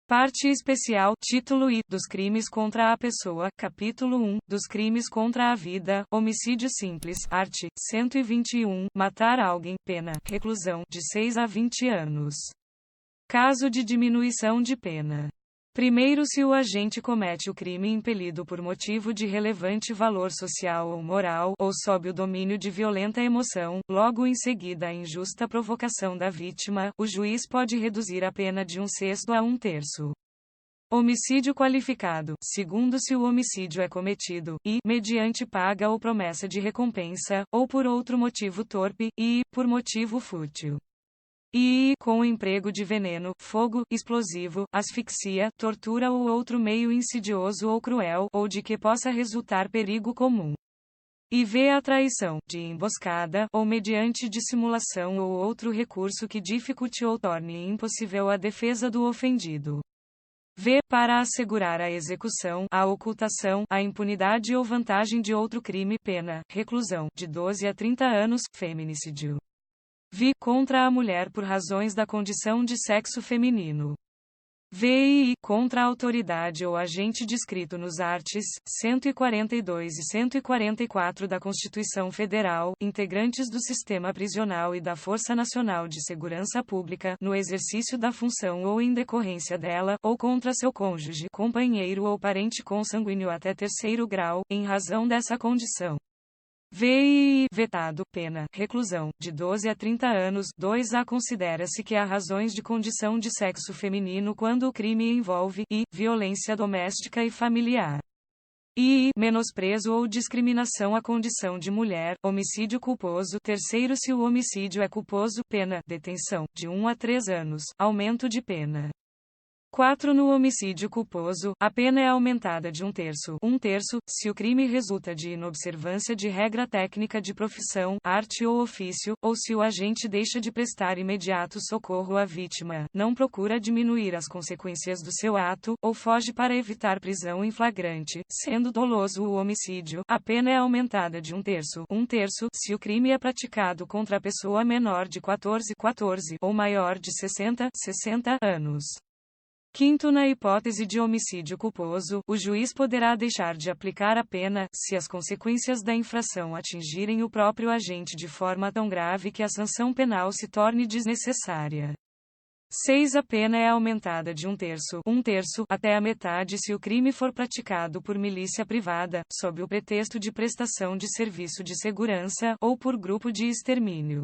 Parte especial, título I, dos crimes contra a pessoa, capítulo 1, dos crimes contra a vida, homicídio simples, art. 121, matar alguém, pena, reclusão, de 6 a 20 anos. Caso de diminuição de pena. Primeiro, se o agente comete o crime impelido por motivo de relevante valor social ou moral, ou sob o domínio de violenta emoção, logo em seguida a injusta provocação da vítima, o juiz pode reduzir a pena de 1/6 a 1/3. Homicídio qualificado, segundo, se o homicídio é cometido, e, mediante paga ou promessa de recompensa, ou por outro motivo torpe, e, por motivo fútil. E, com o emprego de veneno, fogo, explosivo, asfixia, tortura ou outro meio insidioso ou cruel, ou de que possa resultar perigo comum. E v. A traição, de emboscada, ou mediante dissimulação ou outro recurso que dificulte ou torne impossível a defesa do ofendido. V. Para assegurar a execução, a ocultação, a impunidade ou vantagem de outro crime, pena, reclusão, de 12 a 30 anos, feminicídio. V. Contra a mulher por razões da condição de sexo feminino. V. Contra a autoridade ou agente descrito nos arts. 142 e 144 da Constituição Federal, integrantes do sistema prisional e da Força Nacional de Segurança Pública, no exercício da função ou em decorrência dela, ou contra seu cônjuge, companheiro ou parente consanguíneo até 3º grau, em razão dessa condição. Vetado, pena, reclusão, de 12 a 30 anos. 2a. Considera-se que há razões de condição de sexo feminino quando o crime envolve, violência doméstica e familiar. Menosprezo ou discriminação à condição de mulher, homicídio culposo. Terceiro, se o homicídio é culposo, pena, detenção, de 1 a 3 anos, aumento de pena. 4. No homicídio culposo, a pena é aumentada de 1/3, se o crime resulta de inobservância de regra técnica de profissão, arte ou ofício, ou se o agente deixa de prestar imediato socorro à vítima, não procura diminuir as consequências do seu ato, ou foge para evitar prisão em flagrante. Sendo doloso o homicídio, a pena é aumentada de 1/3, se o crime é praticado contra a pessoa menor de 14 ou maior de 60 anos. Quinto, na hipótese de homicídio culposo, o juiz poderá deixar de aplicar a pena, se as consequências da infração atingirem o próprio agente de forma tão grave que a sanção penal se torne desnecessária. 6. A pena é aumentada de 1/3, até a metade se o crime for praticado por milícia privada, sob o pretexto de prestação de serviço de segurança, ou por grupo de extermínio.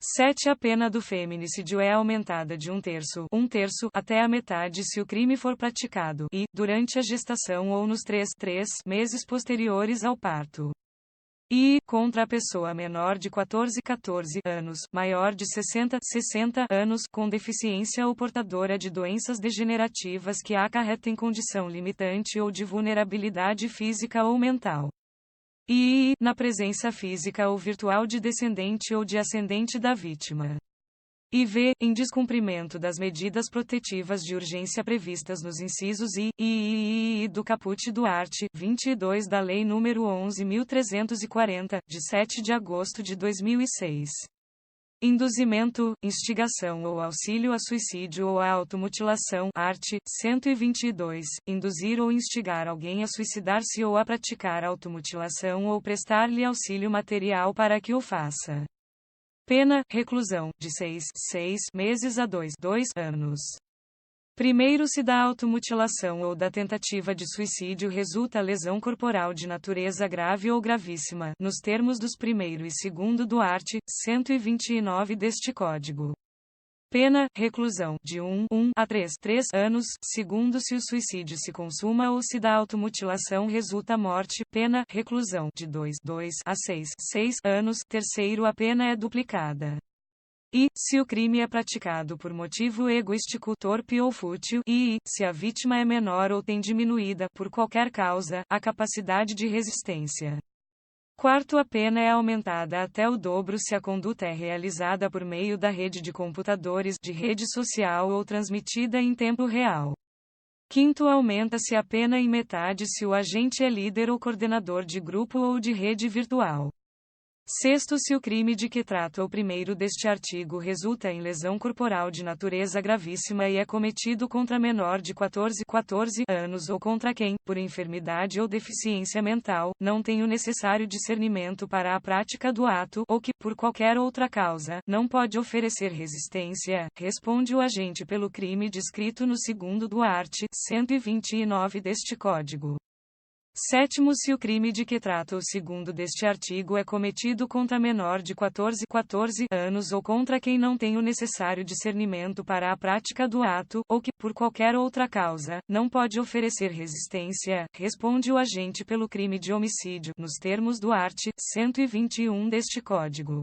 7. A pena do feminicídio é aumentada de 1/3, até a metade se o crime for praticado, durante a gestação ou nos 3 meses posteriores ao parto. Contra a pessoa menor de 14 anos, maior de 60 anos, com deficiência ou portadora de doenças degenerativas que acarretem condição limitante ou de vulnerabilidade física ou mental. Na presença física ou virtual de descendente ou de ascendente da vítima. Em descumprimento das medidas protetivas de urgência previstas nos incisos I e do caput do art. 22 da Lei nº 11.340, de 7 de agosto de 2006. Induzimento, instigação ou auxílio a suicídio ou a automutilação, art. 122, induzir ou instigar alguém a suicidar-se ou a praticar automutilação ou prestar-lhe auxílio material para que o faça. Pena, reclusão, de 6 meses a 2 anos. Primeiro, se da automutilação ou da tentativa de suicídio resulta lesão corporal de natureza grave ou gravíssima, nos termos dos 1º e 2º do art. 129 deste Código. Pena, reclusão, de 1 a 3 anos. Segundo, se o suicídio se consuma ou se da automutilação resulta morte, pena, reclusão, de 2 a 6 anos. Terceiro, a pena é duplicada. Se o crime é praticado por motivo egoístico, torpe ou fútil, se a vítima é menor ou tem diminuída, por qualquer causa, a capacidade de resistência. Quarto, a pena é aumentada até o dobro se a conduta é realizada por meio da rede de computadores, de rede social ou transmitida em tempo real. Quinto, aumenta-se a pena em metade se o agente é líder ou coordenador de grupo ou de rede virtual. Sexto, se o crime de que trata o primeiro deste artigo resulta em lesão corporal de natureza gravíssima e é cometido contra menor de 14 anos ou contra quem, por enfermidade ou deficiência mental, não tem o necessário discernimento para a prática do ato, ou que, por qualquer outra causa, não pode oferecer resistência, responde o agente pelo crime descrito no segundo do art. 129 deste Código. Sétimo, se o crime de que trata o segundo deste artigo é cometido contra menor de 14 anos ou contra quem não tem o necessário discernimento para a prática do ato, ou que, por qualquer outra causa, não pode oferecer resistência, responde o agente pelo crime de homicídio, nos termos do art. 121 deste Código.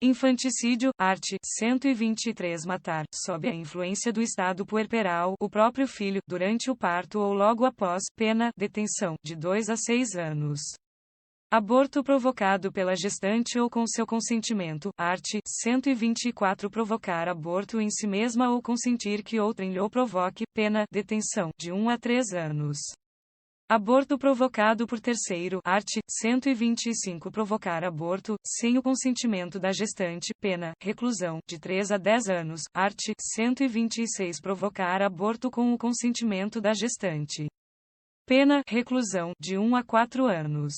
Infanticídio, art. 123 matar, sob a influência do estado puerperal, o próprio filho, durante o parto ou logo após, pena, detenção, de 2 a 6 anos. Aborto provocado pela gestante ou com seu consentimento, art. 124 provocar aborto em si mesma ou consentir que outrem lhe provoque, pena, detenção, de 1 a 3 anos. Aborto provocado por terceiro, art. 125 provocar aborto, sem o consentimento da gestante, pena, reclusão, de 3 a 10 anos, art. 126 provocar aborto com o consentimento da gestante. Pena, reclusão, de 1 a 4 anos.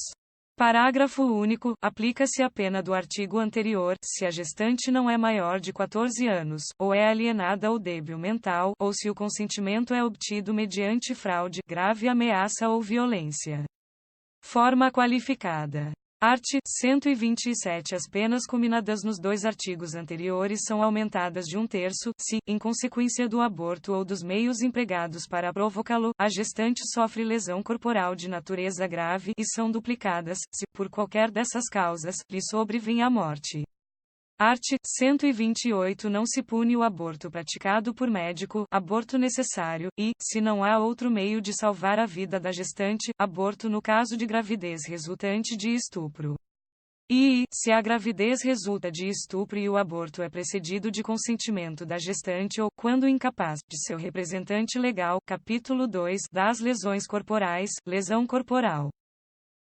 Parágrafo único, aplica-se a pena do artigo anterior, se a gestante não é maior de 14 anos, ou é alienada ou débil mental, ou se o consentimento é obtido mediante fraude, grave ameaça ou violência. Forma qualificada. Art. 127. As penas combinadas nos dois artigos anteriores são aumentadas de 1/3, se, em consequência do aborto ou dos meios empregados para provocá-lo, a gestante sofre lesão corporal de natureza grave, e são duplicadas, se, por qualquer dessas causas, lhe sobrevém a morte. Art. 128. Não se pune o aborto praticado por médico, aborto necessário, e, se não há outro meio de salvar a vida da gestante, aborto no caso de gravidez resultante de estupro. E, se a gravidez resulta de estupro e o aborto é precedido de consentimento da gestante ou, quando incapaz, de seu representante legal, capítulo 2, das lesões corporais, lesão corporal.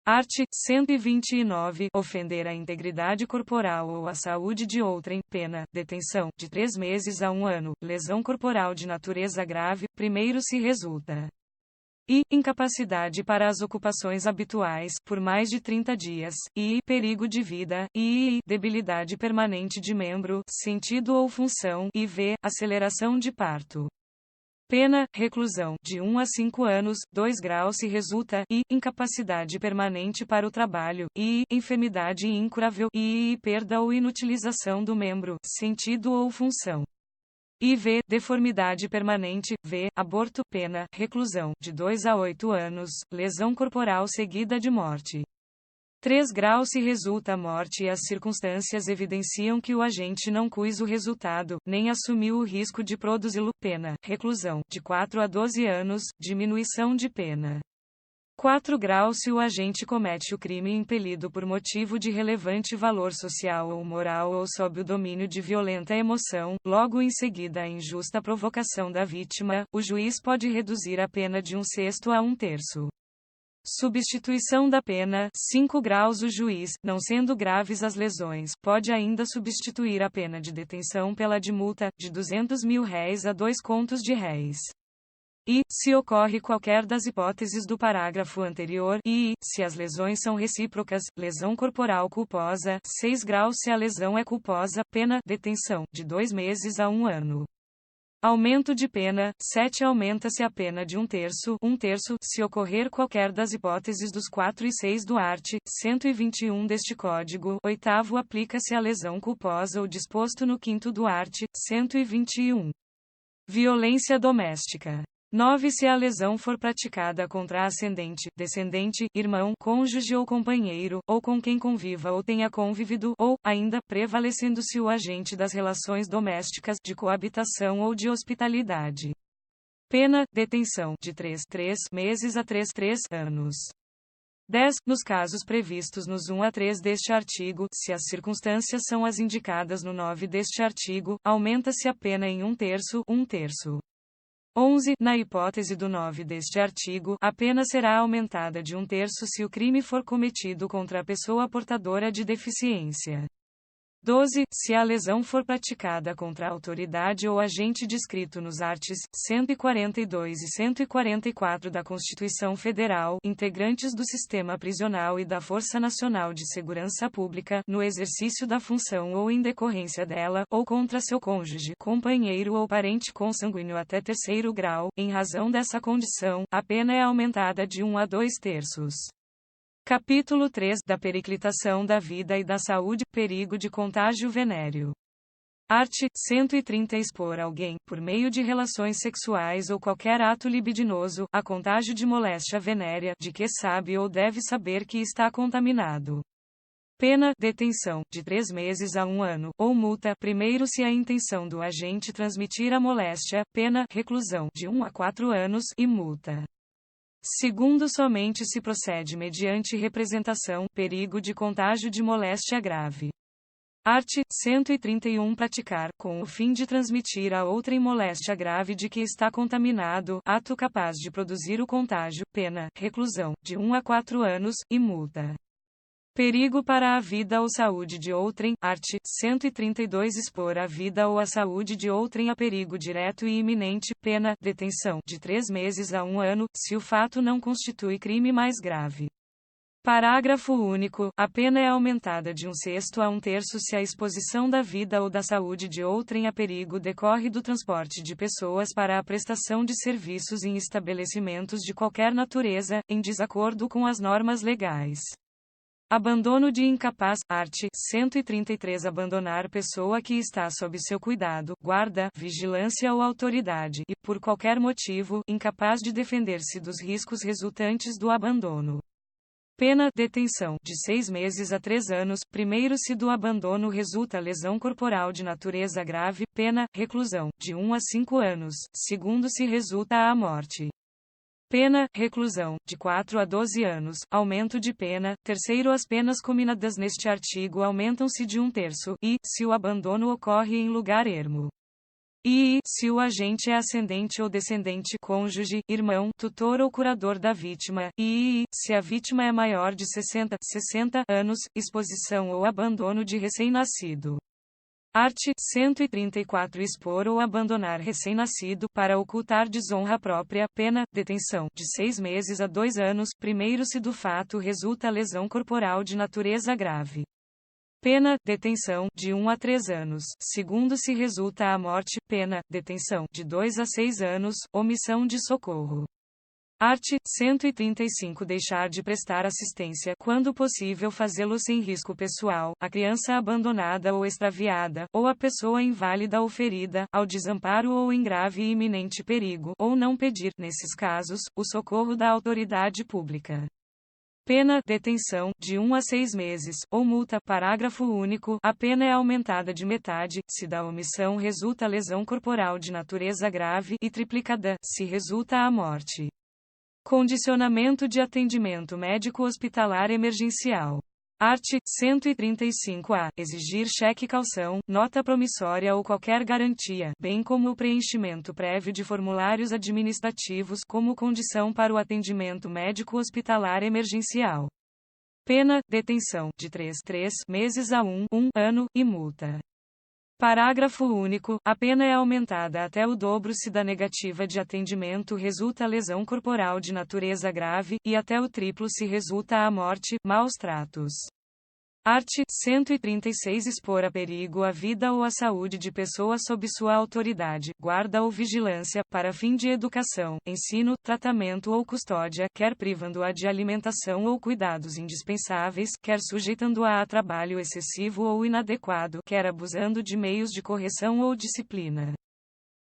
Art. 129. Ofender a integridade corporal ou a saúde de outrem, pena, detenção, de 3 meses a 1 ano, lesão corporal de natureza grave, primeiro se resulta. E, incapacidade para as ocupações habituais, por mais de 30 dias, e, perigo de vida, e, debilidade permanente de membro, sentido ou função, e v, aceleração de parto. Pena, reclusão, de 1 a 5 anos, 2 graus se resulta, e, incapacidade permanente para o trabalho, e, enfermidade incurável, e, perda ou inutilização do membro, sentido ou função. E v, deformidade permanente, v, aborto, pena, reclusão, de 2 a 8 anos, lesão corporal seguida de morte. 3 graus se resulta a morte e as circunstâncias evidenciam que o agente não quis o resultado, nem assumiu o risco de produzi-lo, pena, reclusão, de 4 a 12 anos, diminuição de pena. 4 graus se o agente comete o crime impelido por motivo de relevante valor social ou moral ou sob o domínio de violenta emoção, logo em seguida a injusta provocação da vítima, o juiz pode reduzir a pena de 1/6 a 1/3. Substituição da pena, 5 graus. O juiz, não sendo graves as lesões, pode ainda substituir a pena de detenção pela de multa, de R$ 200.000 a 2 contos de réis. E, se ocorre qualquer das hipóteses do parágrafo anterior, e, se as lesões são recíprocas, lesão corporal culposa, 6 graus. Se a lesão é culposa, pena, detenção, de 2 meses a 1 ano. Aumento de pena, 7 aumenta-se a pena de 1/3, se ocorrer qualquer das hipóteses dos 4 e 6 do art. 121 deste Código. Oitavo, aplica-se a lesão culposa o disposto no 5º do art. 121. Violência doméstica. 9. Se a lesão for praticada contra ascendente, descendente, irmão, cônjuge ou companheiro, ou com quem conviva ou tenha convivido, ou, ainda, prevalecendo-se o agente das relações domésticas, de coabitação ou de hospitalidade. Pena, detenção, de 3 meses a 3 anos. 10. Nos casos previstos nos 1 a 3 deste artigo, se as circunstâncias são as indicadas no 9 deste artigo, aumenta-se a pena em 1/3. 11. Na hipótese do 9 deste artigo, a pena será aumentada de 1/3 se o crime for cometido contra a pessoa portadora de deficiência. 12. Se a lesão for praticada contra a autoridade ou agente descrito nos arts. 142 e 144 da Constituição Federal, integrantes do sistema prisional e da Força Nacional de Segurança Pública, no exercício da função ou em decorrência dela, ou contra seu cônjuge, companheiro ou parente consanguíneo até 3º grau, em razão dessa condição, a pena é aumentada de 1 a 2/3. Capítulo 3 da Periclitação da Vida e da Saúde, perigo de contágio venéreo. Art. 130 Expor alguém, por meio de relações sexuais ou qualquer ato libidinoso, a contágio de moléstia venérea, de que sabe ou deve saber que está contaminado. Pena, detenção, de 3 meses a 1 ano, ou multa, primeiro se a intenção do agente transmitir a moléstia, pena, reclusão, de 1 a 4 anos, e multa. Segundo, somente se procede mediante representação, perigo de contágio de moléstia grave. Art. 131 Praticar, com o fim de transmitir a outrem moléstia grave de que está contaminado, ato capaz de produzir o contágio, pena, reclusão, de 1 a 4 anos, e multa. Perigo para a vida ou saúde de outrem. Art. 132 Expor a vida ou a saúde de outrem a perigo direto e iminente, pena, detenção, de 3 meses a 1 ano, se o fato não constitui crime mais grave. Parágrafo único. A pena é aumentada de 1/6 a 1/3 se a exposição da vida ou da saúde de outrem a perigo decorre do transporte de pessoas para a prestação de serviços em estabelecimentos de qualquer natureza, em desacordo com as normas legais. Abandono de incapaz. Art. 133 Abandonar pessoa que está sob seu cuidado, guarda, vigilância ou autoridade, e, por qualquer motivo, incapaz de defender-se dos riscos resultantes do abandono. Pena, detenção, de 6 meses a 3 anos, primeiro se do abandono resulta lesão corporal de natureza grave, pena, reclusão, de 1 a 5 anos, segundo se resulta a morte. Pena, reclusão, de 4 a 12 anos, aumento de pena. Terceiro, as penas cominadas neste artigo aumentam-se de 1/3, e, se o abandono ocorre em lugar ermo. E, se o agente é ascendente ou descendente, cônjuge, irmão, tutor ou curador da vítima, e, se a vítima é maior de 60 anos, exposição ou abandono de recém-nascido. Art. 134 Expor ou abandonar recém-nascido, para ocultar desonra própria, pena, detenção, de 6 meses a 2 anos, primeiro se do fato resulta lesão corporal de natureza grave. Pena, detenção, de 1 a 3 anos, segundo se resulta a morte, pena, detenção, de 2 a 6 anos, omissão de socorro. Art. 135 Deixar de prestar assistência, quando possível fazê-lo sem risco pessoal, a criança abandonada ou extraviada, ou a pessoa inválida ou ferida, ao desamparo ou em grave e iminente perigo, ou não pedir, nesses casos, o socorro da autoridade pública. Pena, detenção, de 1 a 6 meses, ou multa. Parágrafo único. A pena é aumentada de metade, se da omissão resulta lesão corporal de natureza grave, e triplicada, se resulta a morte. Condicionamento de atendimento médico hospitalar emergencial. Art. 135-A. Exigir cheque-calção, nota promissória ou qualquer garantia, bem como o preenchimento prévio de formulários administrativos como condição para o atendimento médico hospitalar emergencial. Pena, detenção, de 3 meses a 1 ano, e multa. Parágrafo único. A pena é aumentada até o dobro se da negativa de atendimento resulta lesão corporal de natureza grave, e até o triplo se resulta a morte, maus tratos. Art. 136 Expor a perigo a vida ou a saúde de pessoa sob sua autoridade, guarda ou vigilância, para fim de educação, ensino, tratamento ou custódia, quer privando-a de alimentação ou cuidados indispensáveis, quer sujeitando-a a trabalho excessivo ou inadequado, quer abusando de meios de correção ou disciplina.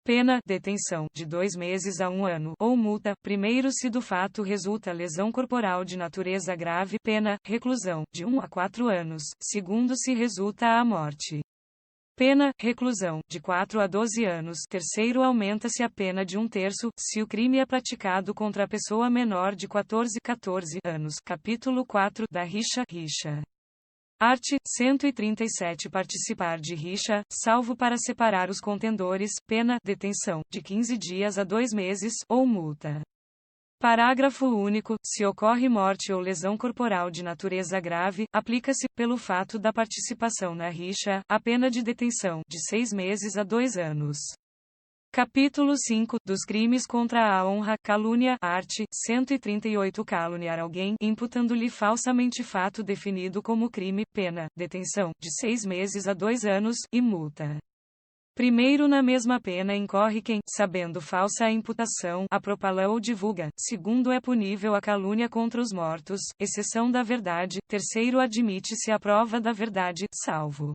Pena, detenção, de 2 meses a 1 ano, ou multa, primeiro se do fato resulta lesão corporal de natureza grave, pena, reclusão, de 1 a 4 anos, segundo se resulta a morte. Pena, reclusão, de 4 a 12 anos, terceiro aumenta-se a pena de 1/3, se o crime é praticado contra a pessoa menor de 14 anos, capítulo 4, da rixa. Art. 137 Participar de rixa, salvo para separar os contendores, pena, detenção, de 15 dias a 2 meses, ou multa. Parágrafo único. Se ocorre morte ou lesão corporal de natureza grave, aplica-se, pelo fato da participação na rixa, a pena de detenção, de 6 meses a 2 anos. Capítulo 5. Dos crimes contra a honra, calúnia, art. 138 Caluniar alguém, imputando-lhe falsamente fato definido como crime, pena, detenção, de 6 meses a 2 anos, e multa. Primeiro, na mesma pena incorre quem, sabendo falsa a imputação, a propala ou divulga. Segundo, é punível a calúnia contra os mortos, exceção da verdade. Terceiro, admite-se a prova da verdade, salvo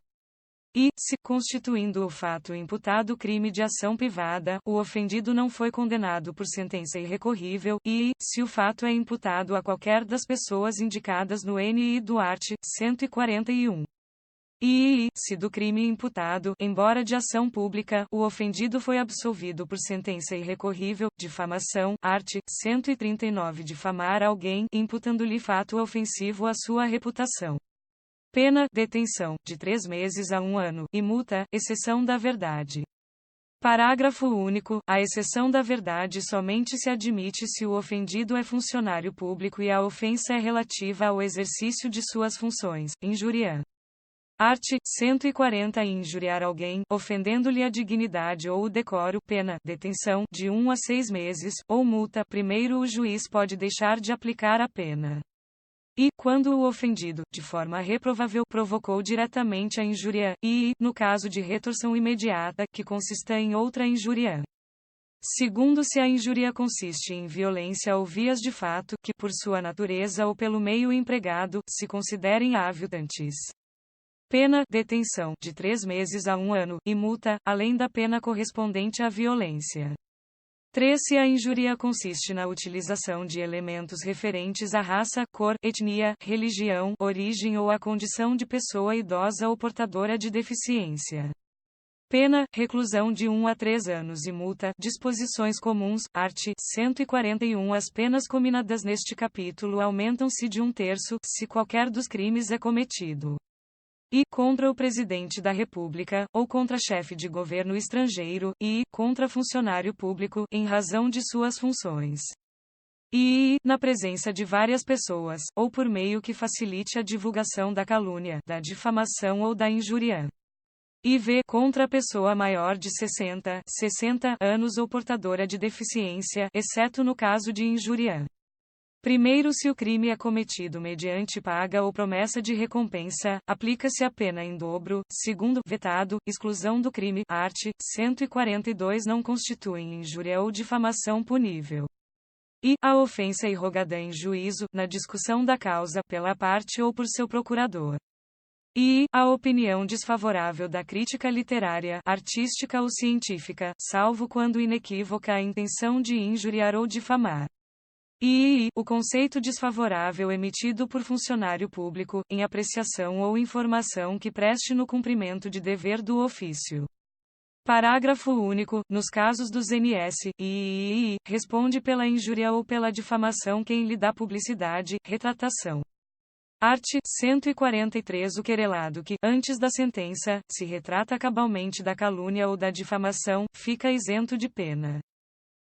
e, se, constituindo o fato imputado crime de ação privada, o ofendido não foi condenado por sentença irrecorrível, e, se o fato é imputado a qualquer das pessoas indicadas no NI do art. 141. E, se do crime imputado, embora de ação pública, o ofendido foi absolvido por sentença irrecorrível, difamação, art. 139 difamar alguém, imputando-lhe fato ofensivo à sua reputação. Pena, detenção, de 3 meses a 1 ano, e multa, exceção da verdade. Parágrafo único. A exceção da verdade somente se admite se o ofendido é funcionário público e a ofensa é relativa ao exercício de suas funções. Injúria. Art. 140 Injuriar alguém, ofendendo-lhe a dignidade ou o decoro, pena, detenção, de 1 a 6 meses, ou multa. Primeiro, o juiz pode deixar de aplicar a pena. E, quando o ofendido, de forma reprovável, provocou diretamente a injúria, e, no caso de retorção imediata, que consista em outra injúria. Segundo, se a injúria consiste em violência ou vias de fato, que por sua natureza ou pelo meio empregado, se considerem aviltantes. Pena, detenção, de 3 meses a 1 ano, e multa, além da pena correspondente à violência. 3. Se a injúria consiste na utilização de elementos referentes à raça, cor, etnia, religião, origem ou à condição de pessoa idosa ou portadora de deficiência. Pena, reclusão de 1 a 3 anos e multa. Disposições comuns, art. 141 As penas cominadas neste capítulo aumentam-se de 1/3, se qualquer dos crimes é cometido. E, contra o presidente da República, ou contra chefe de governo estrangeiro, e, contra funcionário público, em razão de suas funções. E, na presença de várias pessoas, ou por meio que facilite a divulgação da calúnia, da difamação ou da injúria. E v. Contra a pessoa maior de 60 anos ou portadora de deficiência, exceto no caso de injúria. Primeiro, se o crime é cometido mediante paga ou promessa de recompensa, aplica-se a pena em dobro. Segundo, vetado, exclusão do crime, art. 142 não constituem injúria ou difamação punível. E, a ofensa irrogada em juízo, na discussão da causa, pela parte ou por seu procurador. E, a opinião desfavorável da crítica literária, artística ou científica, salvo quando inequívoca a intenção de injuriar ou difamar. E, o conceito desfavorável emitido por funcionário público, em apreciação ou informação que preste no cumprimento de dever do ofício. Parágrafo único. Nos casos dos NS, responde pela injúria ou pela difamação quem lhe dá publicidade, retratação. Art. 143 O querelado que, antes da sentença, se retrata cabalmente da calúnia ou da difamação, fica isento de pena.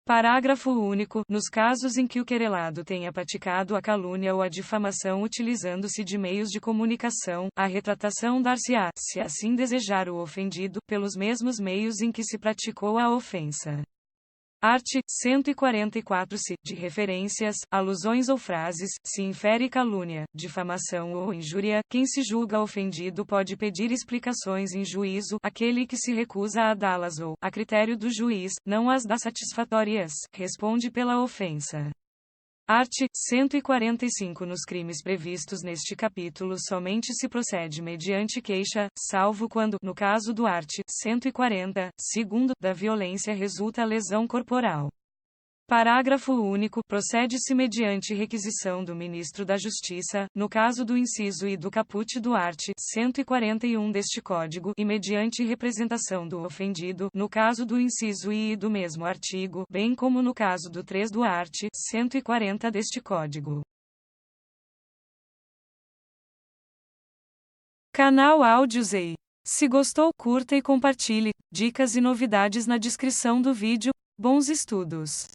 Parágrafo único. Nos casos em que o querelado tenha praticado a calúnia ou a difamação utilizando-se de meios de comunicação, a retratação dar-se-á, se assim desejar o ofendido, pelos mesmos meios em que se praticou a ofensa. Art. 144 Se, de referências, alusões ou frases, se infere calúnia, difamação ou injúria, quem se julga ofendido pode pedir explicações em juízo, aquele que se recusa a dá-las ou, a critério do juiz, não as dá satisfatórias, responde pela ofensa. Art. 145 Nos crimes previstos neste capítulo somente se procede mediante queixa, salvo quando, no caso do art. 140, segundo, da violência resulta lesão corporal. Parágrafo único. Procede-se mediante requisição do Ministro da Justiça, no caso do inciso I do caput do art. 141 deste Código, e mediante representação do ofendido, no caso do inciso I do mesmo artigo, bem como no caso do 3 do art. 140 deste Código. Canal Áudios EI. Se gostou, curta e compartilhe. Dicas e novidades na descrição do vídeo. Bons estudos!